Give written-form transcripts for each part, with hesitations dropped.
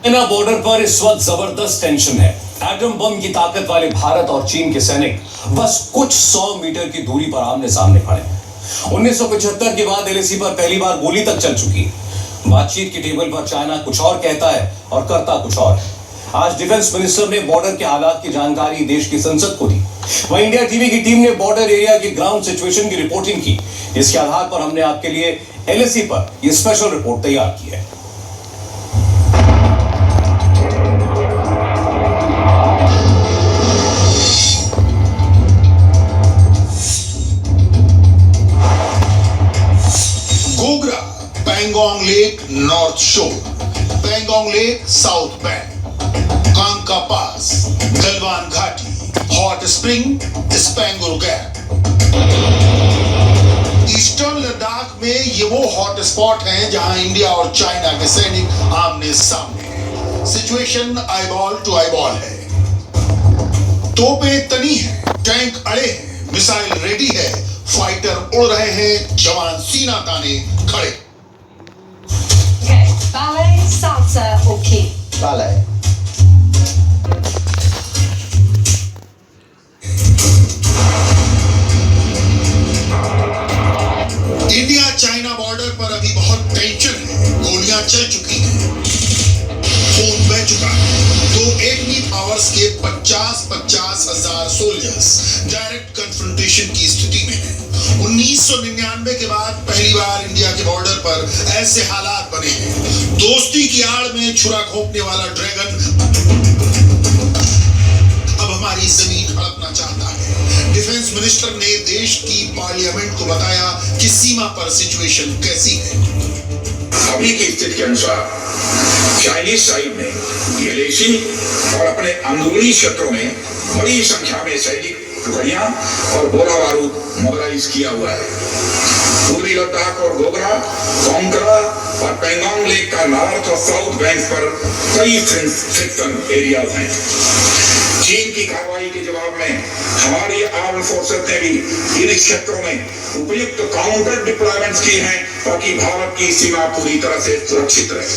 China border पर इस वक्त जबरदस्त टेंशन है। एटम बम की ताकत वाले भारत और चीन के सैनिक बस कुछ 100 मीटर की दूरी पर आमने सामने खड़े हैं। 1975 के बाद एलएसी पर पहली बार गोली तक चल चुकी है। बातचीत की टेबल पर चाइना कुछ और कहता है और करता कुछ और है। आज डिफेंस मिनिस्टर ने बॉर्डर के हालात की जानकारी देश की संसद को दी। वहीं इंडिया टीवी की टीम ने बॉर्डर एरिया की ग्राउंड सिचुएशन की रिपोर्टिंग की। इसके आधार पर हमने आपके लिए एलएसी पर यह स्पेशल रिपोर्ट तैयार की है। Gogra, Pangong lake north shore, Pangong lake south bank, Kanka pass, Galwan घाटी, hot spring, Spanggur gap. Eastern Ladakh में ये वो हॉट स्पॉट हैं जहां इंडिया और चाइना के सैनिक आमने सामने हैं। सिचुएशन आईबॉल टू आईबॉल है। तोपें तनी है, टैंक अड़े हैं, मिसाइल रेडी है, फाइटर उड़ रहे हैं, जवान सीना ताने खड़े। Ballet, salsa or kick? Ballet. India China border पर अभी बहुत टेंशन है। गोलियां चल चुकी हैं, खून बह चुका है। तो एनिमी पावर्स के 50 हजार सोल्जर्स डायरेक्ट कन्फ्रंटेशन की स्थिति में हैं। 1999 के बाद पहली बार इंडिया के बॉर्डर पर ऐसे हालात बने हैं। दोस्ती की आड़ में छुरा घोंपने वाला ड्रैगन अब हमारी जमीन हड़पना चाहता है। डिफेंस मिनिस्टर ने देश की पार्लियामेंट को बताया कि सीमा पर सिचुएशन कैसी है। अभी की स्थिति के अनुसार चाइनीज साइड ने एलएसी और अपने अंदरूनी क्षेत्रों में बड़ी संख्या में सैनिक टुकड़ियां और गोला बारूद मोबिलाइज किया हुआ है। पूर्वी लद्दाख और गोगरा, कांकरा और पैंगोंग लेक का नॉर्थ और साउथ बैंक पर कई फ्रिक्शन एरियाज हैं। चीन की कार्रवाई के जवाब में हमारी आर्म फोर्सेस ने भी इन क्षेत्रों में उपयुक्त काउंटर डिप्लॉयमेंट्स किए हैं ताकि भारत की सीमा पूरी तरह से सुरक्षित रहे।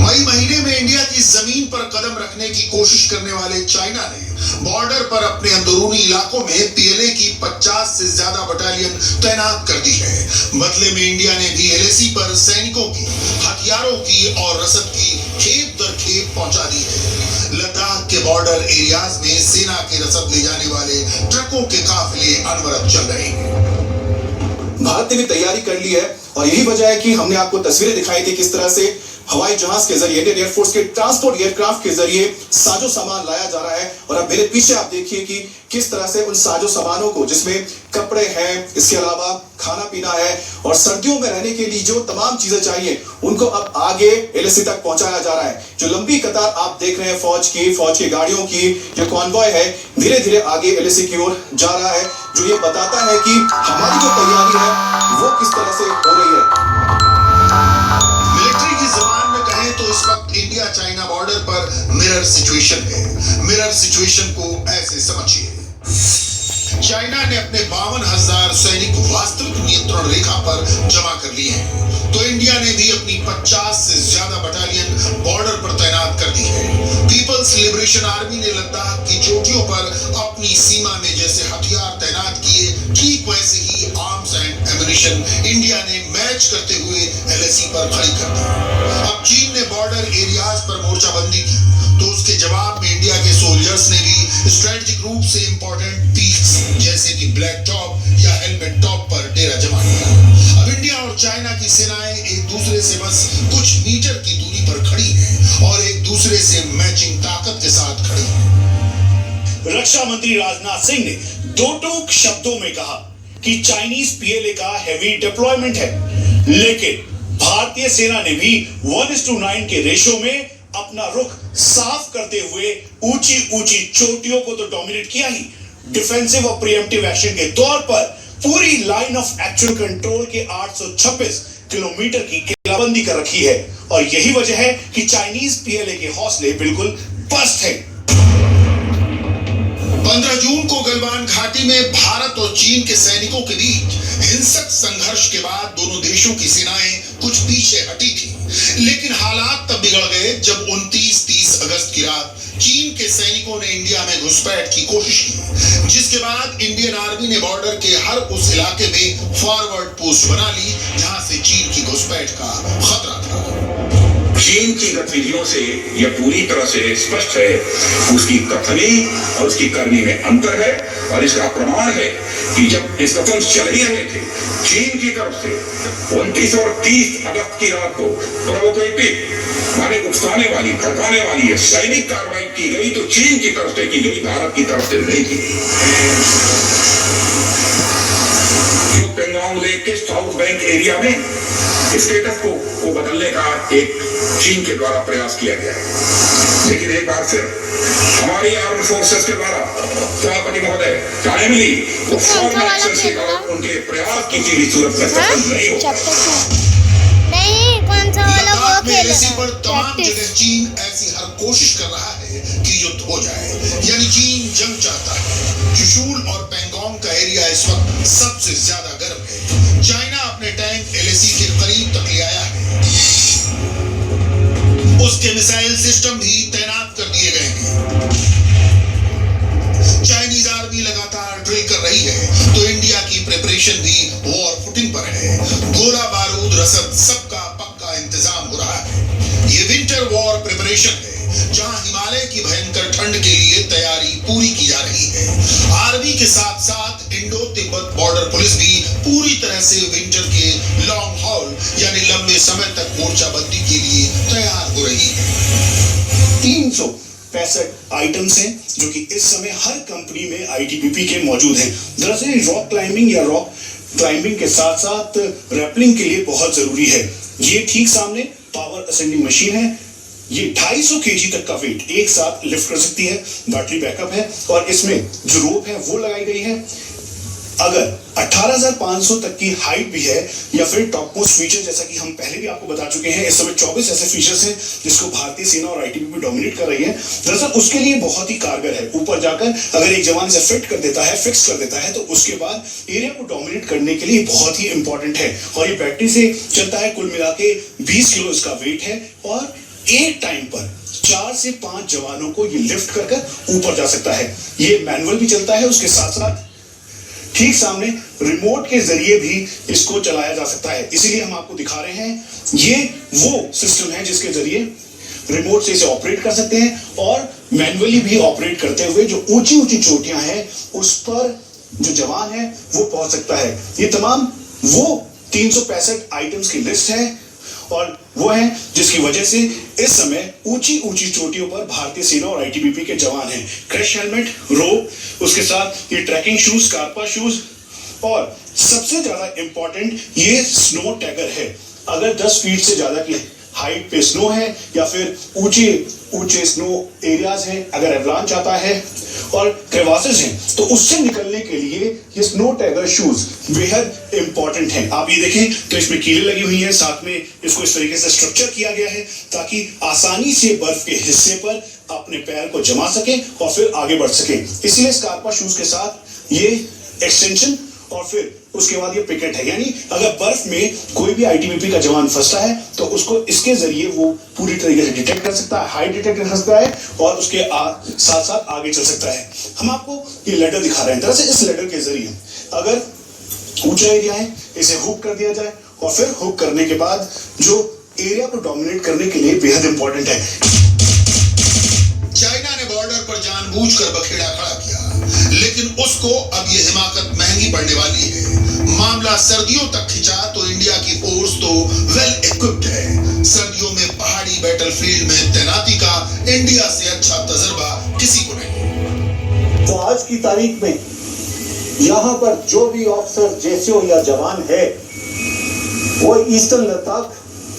मई महीने में इंडिया की जमीन पर कदम रखने की कोशिश करने वाले चाइना ने बॉर्डर पर अपने अंदरूनी इलाकों में पीएलए की 50 से ज्यादा बटालियन तैनात कर दी है। बदले में इंडिया ने भी एलएसी पर सैनिकों की, हथियारों की और रसद की खेप दर खेप पहुंचा दी है। लद्दाख के बॉर्डर एरियाज में सेना के रसद ले जाने वाले ट्रकों के काफिले अनवरत चल रहे हैं। भारत ने भी तैयारी कर ली है और यही वजह है कि हमने आपको तस्वीरें दिखाई थी किस तरह से हवाई जहाज के जरिए इंडियन एयरफोर्स के ट्रांसपोर्ट एयरक्राफ्ट के जरिए साजो सामान लाया जा रहा है। और अब मेरे पीछे आप देखिए कि किस तरह से उन साजो सामानों को, जिसमें कपड़े हैं, इसके अलावा खाना पीना है और सर्दियों में रहने के लिए जो तमाम चीजें चाहिए, उनको अब आगे एलएसी तक पहुंचाया जा रहा है। जो लंबी कतार आप देख रहे हैं फौज की गाड़ियों की, जो कॉन्वॉय है, धीरे धीरे आगे एलएसी की ओर जा रहा है, जो ये बताता है कि हमारी जो तैयारी है वो किस तरह से हो रही है। मिलिट्री की जबान में कहें तो इस वक्त इंडिया चाइना बॉर्डर पर मिरर सिचुएशन है। मिरर सिचुएशन को ऐसे समझिए। चाइना ने अपने 52,000 सैनिक वास्तविक नियंत्रण रेखा पर जमा कर लिए हैं, तो इंडिया ने भी अपनी 50 से ज्यादा बटालियन बॉर्डर पर तैनात कर दी है। पीपल्स लिबरेशन आर्मी ने लद्दाख की चोटियों पर अपनी सीमा में जैसे हथियार तैनात किए, ठीक वैसे ही आर्म्स एंड एम्युनिशन इंडिया ने मैच करते हुए एलएसी पर खड़ी कर दी। अब चीन ने बॉर्डर एरियाज पर मोर्चाबंदी की, तो उसके जवाब में इंडिया के सोल्जर्स ने भी स्ट्रेटेजिक रूप से इंपॉर्टेंट पीक्स जैसे कि ब्लैक टॉप या हेलमेट टॉप पर डेरा जमा किया। अब इंडिया और चाइना की सेनाएं एक दूसरे से बस कुछ मीटर की दूरी पर खड़ी हैं और एक दूसरे से मैचिंग ताकत के साथ खड़ी हैं। रक्षा मंत्री राजनाथ सिंह ने दो टूक शब्दों में कहा कि चाइनीज पीएलए का हेवी डिप्लॉयमेंट है, लेकिन भारतीय सेना ने भी 1:9 के रेशो में अपना रुख साफ करते हुए ऊंची ऊंची चोटियों को तो डोमिनेट किया ही, डिफेंसिव और प्रीएम्प्टिव एक्शन के तौर पर पूरी लाइन ऑफ एक्चुअल कंट्रोल के 826 किलोमीटर की घेराबंदी कर रखी है। और यही वजह है कि चाइनीज पीएलए के हौसले बिल्कुल पस्त हैं। 15 जून को गलवान घाटी में भारत और चीन के सैनिकों के बीच हिंसक संघर्ष के बाद दोनों देशों की सेनाएं कुछ पीछे हटी थी, लेकिन हालात तब बिगड़ गए जब 29-30 अगस्त की रात चीन के सैनिकों ने इंडिया में घुसपैठ की कोशिश की, जिसके बाद इंडियन आर्मी ने बॉर्डर के हर उस इलाके में फॉरवर्ड पोस्ट बना ली जहां से चीन की घुसपैठ का खतरा था। चीन की गतिविधियों से यह पूरी तरह से स्पष्ट है, उसकी कथनी और उसकी करनी में अंतर है। और इसका प्रमाण है कि जब इस कथन चल ही रहे थे चीन की तरफ से 29 और 30 अगस्त की रात को प्रोवोकेटिव माने उकसाने वाली, भड़काने वाली है सैनिक कार्रवाई की गई, तो चीन की तरफ से की गई, भारत की तरफ से नहीं की गई। पेंगोंग लेक के साउथ बैंक एरिया में स्टेटस को बदलने का एक चीन के द्वारा प्रयास किया गया है, लेकिन एक बार फिर हमारी आर्म फोर्सेस के द्वारा सभापति महोदय टाइमली वो फॉर्म एक्शन से उनके प्रयास किसी भी सूरत में सफल नहीं हो। नहीं, कौन सा वाला वो खेल एलएसी पर तमाम जगह चीन ऐसी हर कोशिश कर रहा है कि युद्ध हो जाए, यानी चीन जंग चाहता है। चुशूल और पेंगोंग का एरिया इस वक्त सबसे ज्यादा गर्म है। चाइना अपने टैंक एलएसी के करीब तक ले आया है, उसके मिसाइल सिस्टम भी तैनात कर दिए गए हैं। चाइनीज आर्मी लगातार ड्रिल कर रही है, तो इंडिया की प्रिपरेशन भी वॉर फुटिंग पर है। गोला बारूद रसद सबका पक्का इंतजाम हो रहा है। ये विंटर वॉर प्रिपरेशन है, जहां हिमालय की भयंकर ठंड के लिए तैयारी पूरी की जा रही है। आर्मी के साथ साथ इंडो तिब्बत बॉर्डर पुलिस भी पूरी तरह से विंटर के लॉन्ग हॉल यानी लंबे समय तक मोर्चाबंदी के लिए तैयार हो रही है। 365 आइटम्स हैं जो कि इस समय हर कंपनी में आईटीबीपी के मौजूद हैं। दरअसल रॉक क्लाइंबिंग या रॉक क्लाइंबिंग के साथ साथ रैपलिंग के लिए बहुत जरूरी है। ये ठीक सामने पावर असेंडिंग मशीन है, ये 250 केजी तक का वेट एक साथ लिफ्ट कर सकती है, बैटरी बैकअप है और इसमें जो रोप है वो लगाई गई है। अगर 18,500 तक की हाइट भी है या फिर टॉप मोस्ट फीचर, जैसा कि हम पहले भी आपको बता चुके हैं, इस समय 24 ऐसे फीचर्स हैं जिसको भारतीय सेना और आईटीबीपी डोमिनेट कर रही है। दरअसल उसके लिए बहुत ही कारगर है। ऊपर जाकर अगर एक जवान इसे फिट कर देता है, फिक्स कर देता है, तो उसके बाद एरिया को डोमिनेट करने के लिए बहुत ही इंपॉर्टेंट है। और ये बैटरी से चलता है, कुल मिला के 20 किलो इसका वेट है और एक टाइम पर 4 से 5 जवानों को ये लिफ्ट कर ऊपर जा सकता है। ये मैनुअल भी चलता है, उसके साथ साथ ठीक सामने रिमोट के जरिए भी इसको चलाया जा सकता है। इसीलिए हम आपको दिखा रहे हैं, ये वो सिस्टम है जिसके जरिए रिमोट से इसे ऑपरेट कर सकते हैं और मैनुअली भी ऑपरेट करते हुए जो ऊंची ऊंची चोटियां हैं उस पर जो जवान है वो पहुंच सकता है। ये तमाम वो 365 आइटम्स की लिस्ट है और वो है जिसकी वजह से इस समय ऊंची ऊंची चोटियों पर भारतीय सेना और आईटीबीपी के जवान हैं। क्रैश हेलमेट, रोप, उसके साथ ये ट्रैकिंग शूज, स्कार्पा शूज और सबसे ज्यादा इंपॉर्टेंट ये स्नो टैगर है। अगर 10 फीट से ज्यादा की हाइट पे स्नो है या फिर ऊंचे ऊंचे स्नो एरियाज हैं, अगर एवलांच आता है और क्रेवासेस हैं, तो उससे निकलने के लिए ये स्नो टैगर शूज बेहद इंपॉर्टेंट हैं। आप ये देखें तो इसमें कीलें लगी हुई हैं, साथ में इसको इस तरीके से स्ट्रक्चर किया गया है ताकि आसानी से बर्फ के हिस्से पर अपने पैर को जमा सके और फिर आगे बढ़ सके। इसलिए स्कार्पा शूज के साथ ये एक्सटेंशन और फिर उसके बाद ये पिकेट है, यानी अगर बर्फ में कोई भी आईटीबीपी का जवान फंसता है तो उसको इसके जरिए वो पूरी तरीके से डिटेक्ट कर सकता है, हाइट डिटेक्ट कर सकता है और उसके साथ साथ आगे चल सकता है। हम आपको ये लेडर दिखा रहे हैं। दरअसल इस लेडर के जरिए अगर ऊंचा एरिया है इसे हुक कर दिया जाए और फिर हुक करने के बाद जो एरिया को डोमिनेट करने के लिए बेहद इंपॉर्टेंट है। चाइना ने बॉर्डर पर जानबूझकर बखेड़ा खड़ा किया, लेकिन उसको अब ये हिमाकत महंगी पड़ने वाली है। मामला सर्दियों तक खिंचा तो इंडिया की फोर्स तो वेल इक्विप्ड है। सर्दियों में पहाड़ी बैटलफील्ड में तैनाती का इंडिया से अच्छा तजर्बा किसी को नहीं। तो आज की तारीख में यहाँ पर जो भी ऑफिसर जेसीओ या जवान है वो ईस्टर्न लद्दाख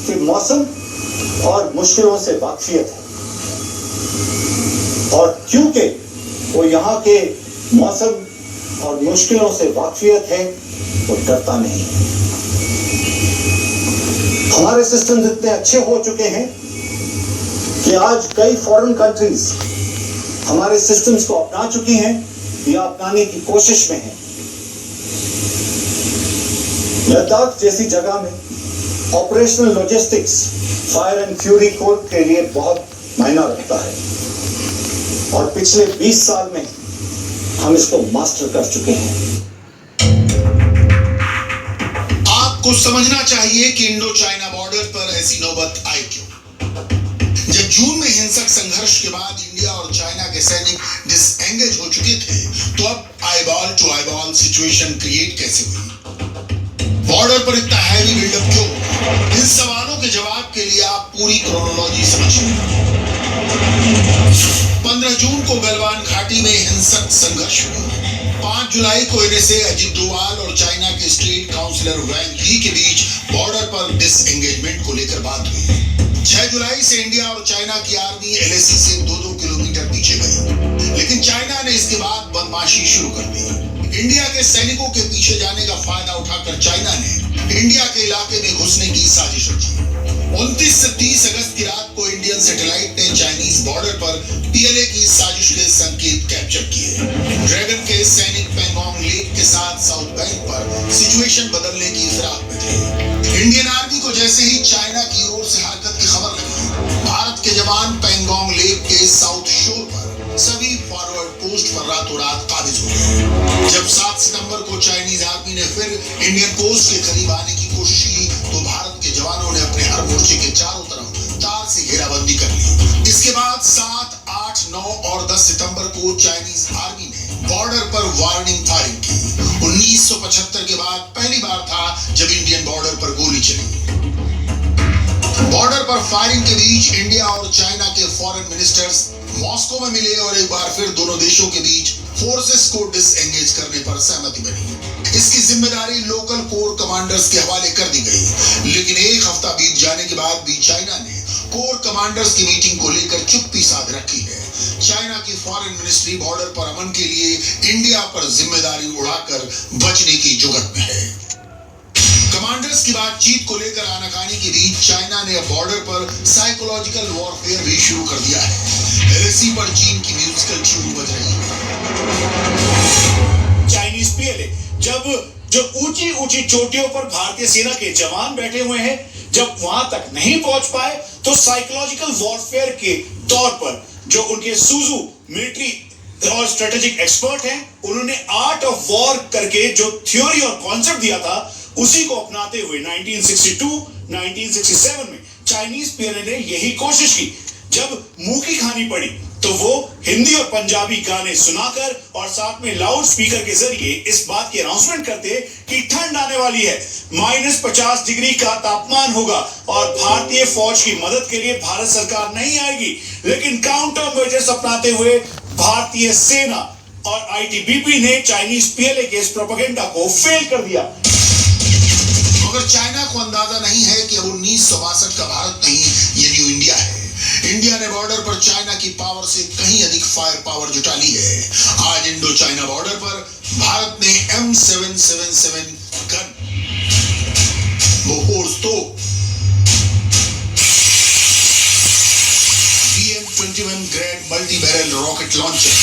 के मौसम और मुश्किलों से वाकिफियत है और क्योंकि वो यहाँ के मौसम और मुश्किलों से वाकिफियत है वो डरता नहीं है। हमारे सिस्टम इतने अच्छे हो चुके हैं कि आज कई फॉरेन कंट्रीज हमारे सिस्टम्स को अपना चुकी हैं या अपनाने की कोशिश में है। लद्दाख जैसी जगह में operational logistics fire and fury core के लिए बहुत मायना रखता है और पिछले 20 साल में हम इसको मास्टर कर चुके हैं। आपको समझना चाहिए कि इंडो चाइना बॉर्डर पर ऐसी नौबत आई क्यों। जब जून में हिंसक संघर्ष के बाद इंडिया और चाइना के सैनिक डिसएंगेज हो चुके थे, तो अब eyeball to eyeball situation create कैसे हुई? बॉर्डर पर इतना हैवी बिल्डअप क्यों? इन सवालों के जवाब के लिए आप पूरी क्रोनोलॉजी समझिए। 15 जून को गलवान घाटी में हिंसक संघर्ष हुआ। 5 जुलाई को एनएसए अजित डोभाल और चाइना के स्टेट काउंसलर वैंग यी के बीच बॉर्डर पर डिसएंगेजमेंट को लेकर बात हुई। 6 जुलाई से इंडिया और चाइना की आर्मी एलएसी से 2-2 किलोमीटर पीछे गई, लेकिन चाइना ने इसके बाद बदमाशी शुरू कर दी। इंडिया के सैनिकों के पीछे जाने का फायदा उठाकर चाइना ने इंडिया के इलाके में घुसने की साजिश रची। 29 से 30 अगस्त की रात को इंडियन सैटेलाइट ने चाइनीज बॉर्डर पर पीएलए की साजिश के संकेत कैप्चर किए। ड्रैगन के सैनिक पेंगोंग लेक के साथ साउथ बैंक पर सिचुएशन बदलने की फिराक में थे। इंडियन आर्मी को जैसे ही चाइना की ओर से हरकत की खबर लगी, भारत के जवान पेंगोंग लेक के साउथ शोर पर सभी फॉरवर्ड पोस्ट पर रातों रात काबिज हो गए। जब 7 सितंबर को चाइनीज आर्मी ने फिर इंडियन पोस्ट के करीब आने की कोशिश की, तो भारत के जवानों ने अपने हर मोर्चे के चारों तरफ तार से घेराबंदी कर ली। इसके बाद 7, 8, 9 और 10 सितंबर को चाइनीज आर्मी ने बॉर्डर पर वार्निंग फायरिंग की। 1975 के बाद पहली बार था जब इंडियन बॉर्डर पर गोली चली। बॉर्डर पर फायरिंग के बीच इंडिया और चाइना के फॉरेन मिनिस्टर्स मॉस्को में मिले और एक बार फिर दोनों देशों के बीच फोर्सेस को डिसएंगेज करने पर सहमति बनी। इसकी जिम्मेदारी लोकल कोर कमांडर्स के हवाले कर दी गई, लेकिन एक हफ्ता बीत जाने के बाद भी चाइना ने कोर कमांडर्स की मीटिंग को लेकर चुप्पी साध रखी है। चाइना की फॉरेन मिनिस्ट्री बॉर्डर पर अमन के लिए इंडिया पर जिम्मेदारी उड़ाकर बचने की जुगत में है। कमांडर्स की बातचीत को लेकर आनाकानी के बीच चाइना ने अब बॉर्डर पर साइकोलॉजिकल वॉरफेयर भी शुरू कर दिया है। एलएसी पर चीन की म्यूजिकल ट्यून बज रही है। चाइनीज पीएलए जब ऊंची ऊंची चोटियों पर भारतीय सेना के जवान बैठे हुए हैं, जब वहां तक नहीं पहुंच पाए, तो साइकोलॉजिकल वॉरफेयर के तौर पर जो उनके सूजू मिलिट्री और स्ट्रेटेजिक एक्सपर्ट हैं, उन्होंने आर्ट ऑफ वॉर करके जो थ्योरी और कॉन्सेप्ट दिया था, उसी को अपनाते हुए 1962, 1967 में चाइनीज पीएलए ने यही कोशिश की। जब मुंह की खानी पड़ी तो वो हिंदी और पंजाबी गाने सुनाकर और साथ में लाउड स्पीकर के जरिए इस बात की अनाउंसमेंट करते कि ठंड आने वाली है, -50 डिग्री का तापमान होगा और भारतीय फौज की मदद के लिए भारत सरकार नहीं आएगी। लेकिन काउंटर मेजर्स अपनाते हुए भारतीय सेना और आईटीबीपी ने चाइनीज पीएलए के इस प्रोपेगेंडा को फेल कर दिया। मगर चाइना को अंदाजा नहीं है कि अब 1962 का भारत नहीं, ये न्यू इंडिया है। इंडिया ने बॉर्डर पर चाइना की पावर से कहीं अधिक फायर पावर जुटा ली है। आज इंडो चाइना बॉर्डर पर भारत ने M777 गन, बोफोर्स तोप, BM-21 Grad multi barrel rocket launcher,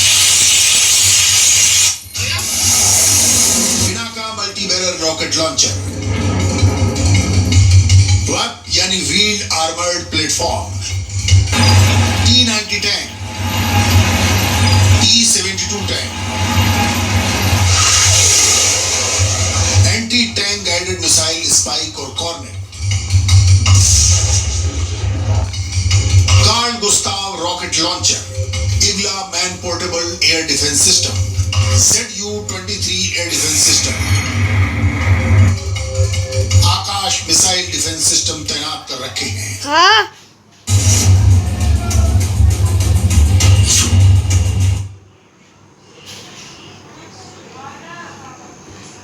Pinaka multi barrel rocket launcher, यानी wheeled armoured platform, T-90 tank, T-72 tank, anti tank guided missile Spike और Kornet, Carl Gustav rocket launcher, Igla man portable air defence system, ZU-23 air defence system, Akash missile defence system तैनात कर रखे हैं। हाँ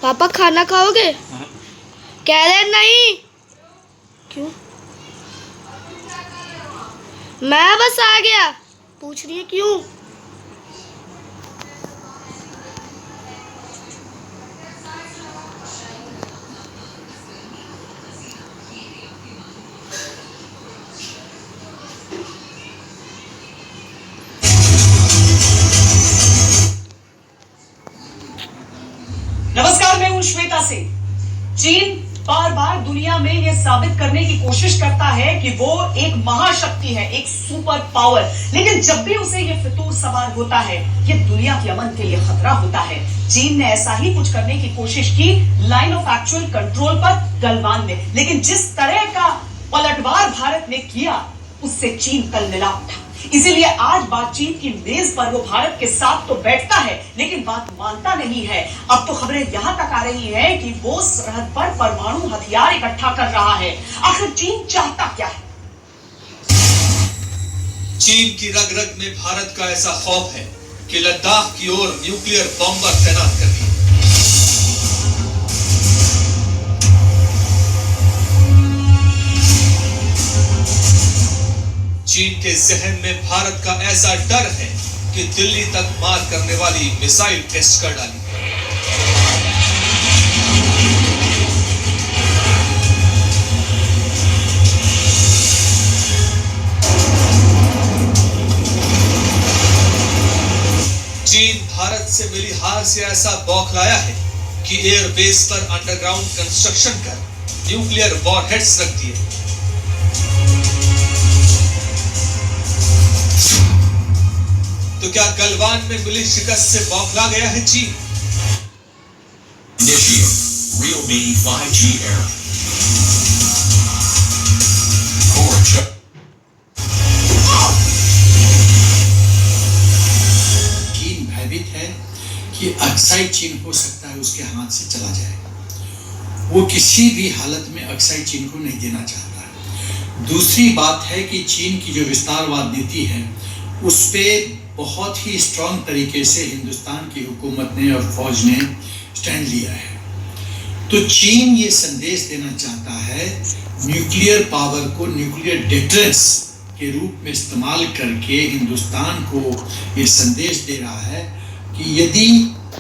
पापा खाना खाओगे? कह रहे नहीं। क्यों? मैं बस आ गया। पूछ रही है क्यों? से चीन बार बार दुनिया में यह साबित करने की कोशिश करता है कि वो एक महाशक्ति है, एक सुपर पावर, लेकिन जब भी उसे यह फितूर सवार होता है, यह दुनिया के अमन के लिए खतरा होता है। चीन ने ऐसा ही कुछ करने की कोशिश की लाइन ऑफ एक्चुअल कंट्रोल पर गलवान में, लेकिन जिस तरह का पलटवार भारत ने किया उससे चीन कल मिला उठा। इसीलिए आज बातचीत की मेज पर वो भारत के साथ तो बैठता है लेकिन बात मानता नहीं है। अब तो खबरें यहां तक आ रही है कि वो सरहद पर परमाणु हथियार इकट्ठा कर रहा है। आखिर चीन चाहता क्या है? चीन की रग रग में भारत का ऐसा खौफ है कि लद्दाख की ओर न्यूक्लियर बॉम्बर तैनात कर दिए। चीन के जहन में भारत का ऐसा डर है कि दिल्ली तक मार करने वाली मिसाइल टेस्ट कर डाली। चीन भारत से मिली हार से ऐसा बौखलाया है कि एयरबेस पर अंडरग्राउंड कंस्ट्रक्शन कर न्यूक्लियर वॉरहेड्स रख दिए। तो क्या गलवान में मिली शिकस्त से बौखला गया है चीन? Initiate Realme 5G Air. Core check. चीन भयभीत है कि अक्साई चीन हो सकता है उसके हाथ से चला जाए। वो किसी भी हालत में अक्साई चीन को नहीं देना चाहता है। दूसरी बात है कि चीन की जो विस्तारवाद नीति है उस पे बहुत ही स्ट्रांग तरीके से हिंदुस्तान की हुकूमत ने और फौज ने स्टैंड लिया है। तो चीन ये संदेश देना चाहता है, न्यूक्लियर पावर को न्यूक्लियर डिटरेंस के रूप में इस्तेमाल करके हिंदुस्तान को ये संदेश दे रहा है कि यदि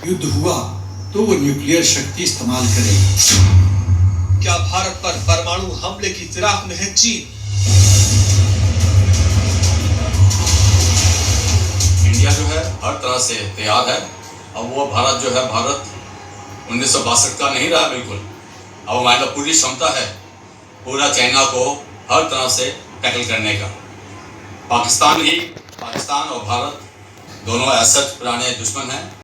युद्ध हुआ तो वो न्यूक्लियर शक्ति इस्तेमाल करेगी। क्या भारत पर परमाणु हमले की फिराक में है चीन? इंडिया जो है हर तरह से तैयार है। अब वो भारत जो है, भारत 1962 का नहीं रहा बिल्कुल। अब हमारे पास पूरी क्षमता है पूरा चाइना को हर तरह से टैकल करने का। पाकिस्तान और भारत दोनों ऐसे पुराने दुश्मन हैं।